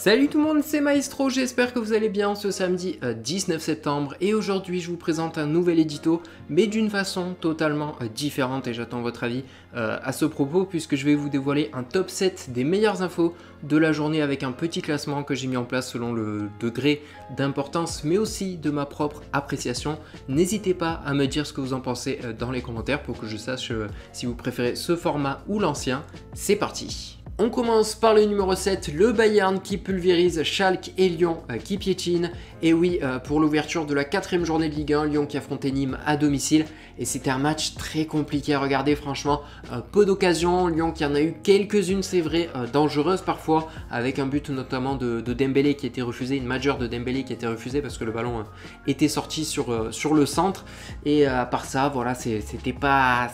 Salut tout le monde, c'est Maestro, j'espère que vous allez bien ce samedi 19 septembre et aujourd'hui je vous présente un nouvel édito mais d'une façon totalement différente et j'attends votre avis à ce propos puisque je vais vous dévoiler un top 7 des meilleures infos de la journée avec un petit classement que j'ai mis en place selon le degré d'importance mais aussi de ma propre appréciation. N'hésitez pas à me dire ce que vous en pensez dans les commentaires pour que je sache si vous préférez ce format ou l'ancien. C'est parti! On commence par le numéro 7, le Bayern qui pulvérise Schalke et Lyon qui piétinent. Et oui, pour l'ouverture de la 4e journée de Ligue 1, Lyon qui affrontait Nîmes à domicile. Et c'était un match très compliqué à regarder, franchement. Peu d'occasions, Lyon qui en a eu quelques-unes, c'est vrai, dangereuses parfois, avec un but notamment de Dembélé qui a été refusé, une majeure de Dembélé qui a été refusée parce que le ballon était sorti sur le centre. Et à part ça, voilà, c'était pas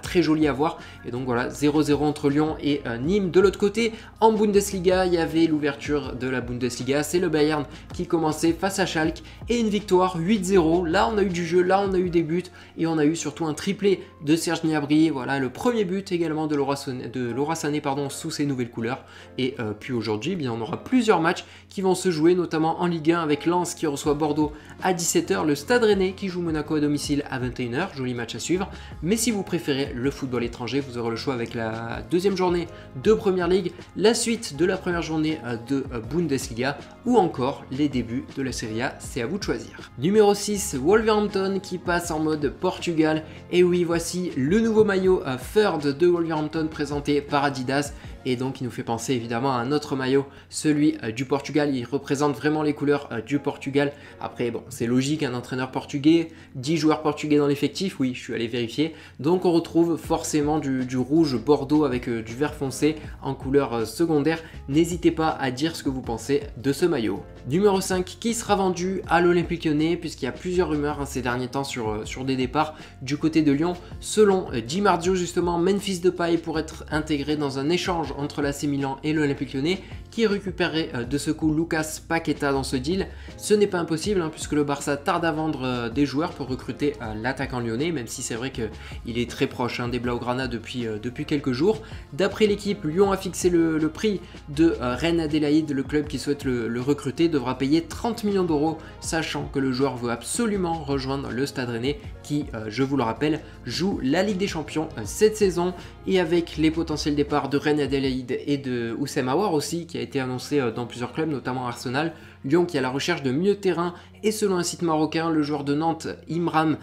très joli à voir. Et donc voilà, 0-0 entre Lyon et Nîmes. De l'autre côté, en Bundesliga, il y avait l'ouverture de la Bundesliga. C'est le Bayern qui commençait face à Schalke et une victoire 8-0. Là, on a eu du jeu, là, on a eu des buts et on a eu surtout un triplé de Serge Gnabry. Voilà, le premier but également de Laura Sané sous ses nouvelles couleurs. Et puis aujourd'hui, eh bien, on aura plusieurs matchs qui vont se jouer, notamment en Ligue 1 avec Lens qui reçoit Bordeaux à 17 h, le Stade Rennais qui joue Monaco à domicile à 21 h. Joli match à suivre. Mais si vous préférez le football étranger, vous aurez le choix avec la deuxième journée de Première Ligue, la suite de la première journée de Bundesliga ou encore les débuts de la Serie A, c'est à vous de choisir. Numéro 6, Wolverhampton qui passe en mode Portugal. Et oui, voici le nouveau maillot Third de Wolverhampton présenté par Adidas. Et donc il nous fait penser évidemment à un autre maillot, celui du Portugal. Il représente vraiment les couleurs du Portugal. Après bon, c'est logique, un entraîneur portugais, 10 joueurs portugais dans l'effectif, oui je suis allé vérifier. Donc on retrouve forcément du rouge bordeaux avec du vert foncé en couleur secondaire. N'hésitez pas à dire ce que vous pensez de ce maillot. Numéro 5 qui sera vendu à l'Olympique Lyonnais puisqu'il y a plusieurs rumeurs ces derniers temps sur des départs du côté de Lyon. Selon Di Marzio justement, Memphis Depay pourrait être intégré dans un échange entre l'AC Milan et l'Olympique Lyonnais qui récupérerait de ce coup Lucas Paqueta dans ce deal. Ce n'est pas impossible puisque le Barça tarde à vendre des joueurs pour recruter l'attaquant lyonnais, même si c'est vrai qu'il est très proche des Blaugrana depuis quelques jours. D'après l'équipe, Lyon a fixé le prix de Reine Adélaïde. Le club qui souhaite le recruter devra payer 30 millions d'euros, sachant que le joueur veut absolument rejoindre le Stade Rennais qui, je vous le rappelle, joue la Ligue des Champions cette saison. Et avec les potentiels départs de Reine Adélaïde et de Houssem Aouar aussi, qui a été annoncé dans plusieurs clubs, notamment Arsenal, Lyon qui est à la recherche de milieu de terrain. Et selon un site marocain, le joueur de Nantes, Imran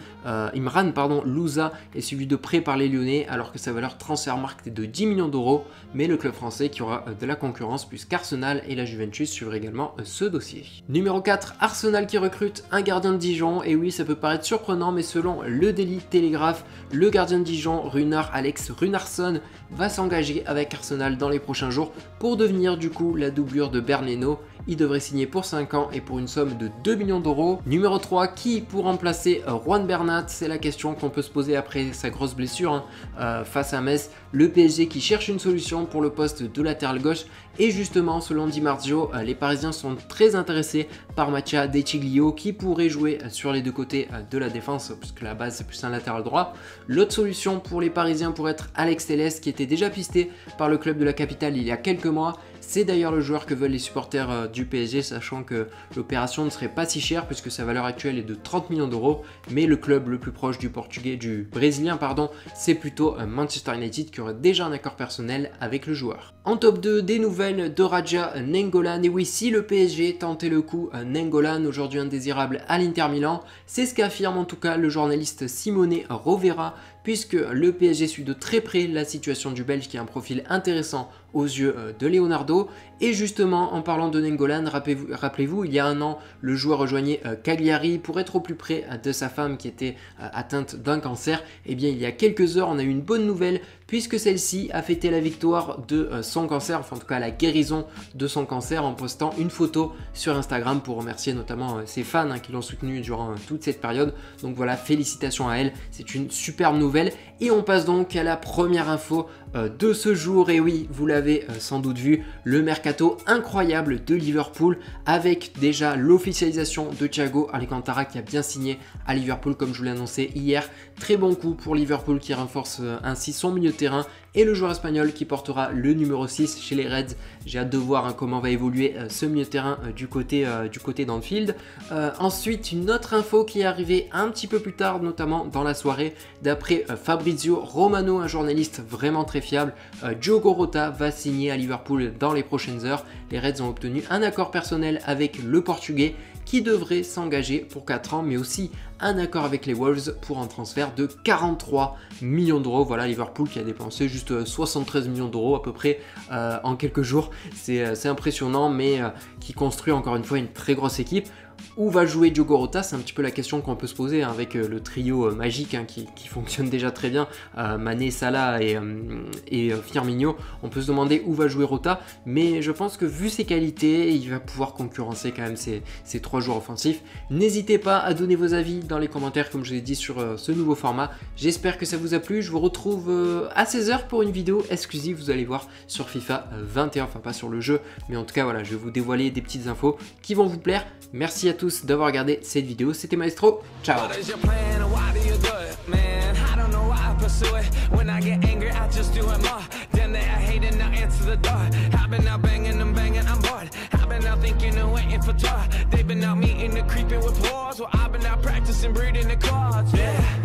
Louza, est suivi de près par les Lyonnais alors que sa valeur Transfermarkt est de 10 millions d'euros. Mais le club français qui aura de la concurrence puisqu'Arsenal et la Juventus suivraient également ce dossier. Numéro 4, Arsenal qui recrute un gardien de Dijon. Et oui, ça peut paraître surprenant, mais selon le Daily Telegraph, le gardien de Dijon, Alex Runarsson, va s'engager avec Arsenal dans les prochains jours pour devenir du coup la doublure de Bernd Leno. Il devrait signer pour 5 ans et pour une somme de 2 millions d'euros. Numéro 3, qui pour remplacer Juan Bernat? C'est la question qu'on peut se poser après sa grosse blessure face à Metz. Le PSG qui cherche une solution pour le poste de latéral gauche. Et justement, selon Di Marzio, les Parisiens sont très intéressés par Mattia De Ciglio qui pourrait jouer sur les deux côtés de la défense puisque la base c'est plus un latéral droit. L'autre solution pour les Parisiens pourrait être Alex Telles qui était déjà pisté par le club de la capitale il y a quelques mois. C'est d'ailleurs le joueur que veulent les supporters du PSG, sachant que l'opération ne serait pas si chère puisque sa valeur actuelle est de 30 millions d'euros. Mais le club le plus proche du Brésilien, c'est plutôt Manchester United qui aurait déjà un accord personnel avec le joueur. En top 2, des nouvelles de Radja Nainggolan. Et oui, si le PSG tentait le coup, Nainggolan, aujourd'hui indésirable à l'Inter Milan, c'est ce qu'affirme en tout cas le journaliste Simone Rovera, puisque le PSG suit de très près la situation du Belge qui a un profil intéressant aux yeux de Leonardo. Et justement, en parlant de Nainggolan, rappelez-vous, il y a un an, le joueur rejoignait Cagliari pour être au plus près de sa femme qui était atteinte d'un cancer. Et bien, il y a quelques heures, on a eu une bonne nouvelle puisque celle-ci a fêté la victoire de son cancer, enfin en tout cas la guérison de son cancer en postant une photo sur Instagram pour remercier notamment ses fans qui l'ont soutenu durant toute cette période. Donc voilà, félicitations à elle, c'est une superbe nouvelle. Et on passe donc à la première info de ce jour. Et oui, vous l'avez sans doute vu, le mercato incroyable de Liverpool avec déjà l'officialisation de Thiago Alcantara qui a bien signé à Liverpool comme je vous l'ai annoncé hier. Très bon coup pour Liverpool qui renforce ainsi son milieu de terrain et le joueur espagnol qui portera le numéro 6 chez les Reds. J'ai hâte de voir comment va évoluer ce milieu de terrain du côté d'Anfield. Ensuite, une autre info qui est arrivée un petit peu plus tard, notamment dans la soirée, d'après Fabrizio Romano, un journaliste vraiment très fiable, Diogo Jota va signer à Liverpool dans les prochaines heures. Les Reds ont obtenu un accord personnel avec le Portugais qui devrait s'engager pour 4 ans, mais aussi un accord avec les Wolves pour un transfert de 43 millions d'euros. Voilà, Liverpool qui a dépensé juste 73 millions d'euros à peu près en quelques jours. C'est impressionnant, mais qui construit encore une fois une très grosse équipe. Où va jouer Diogo Jota? C'est un petit peu la question qu'on peut se poser avec le trio magique qui fonctionne déjà très bien, Mané, Salah et Firmino. On peut se demander où va jouer Jota, mais je pense que vu ses qualités, il va pouvoir concurrencer quand même ces 3 joueurs offensifs. N'hésitez pas à donner vos avis dans les commentaires comme je vous ai dit sur ce nouveau format. J'espère que ça vous a plu. Je vous retrouve à 16h pour une vidéo exclusive, vous allez voir, sur FIFA 21, enfin pas sur le jeu, mais en tout cas voilà, je vais vous dévoiler des petites infos qui vont vous plaire. Merci à tous d'avoir regardé cette vidéo, c'était Maestro, ciao. They've been out meeting and creeping with wars. Well, I've been out practicing, breeding the cards. Yeah.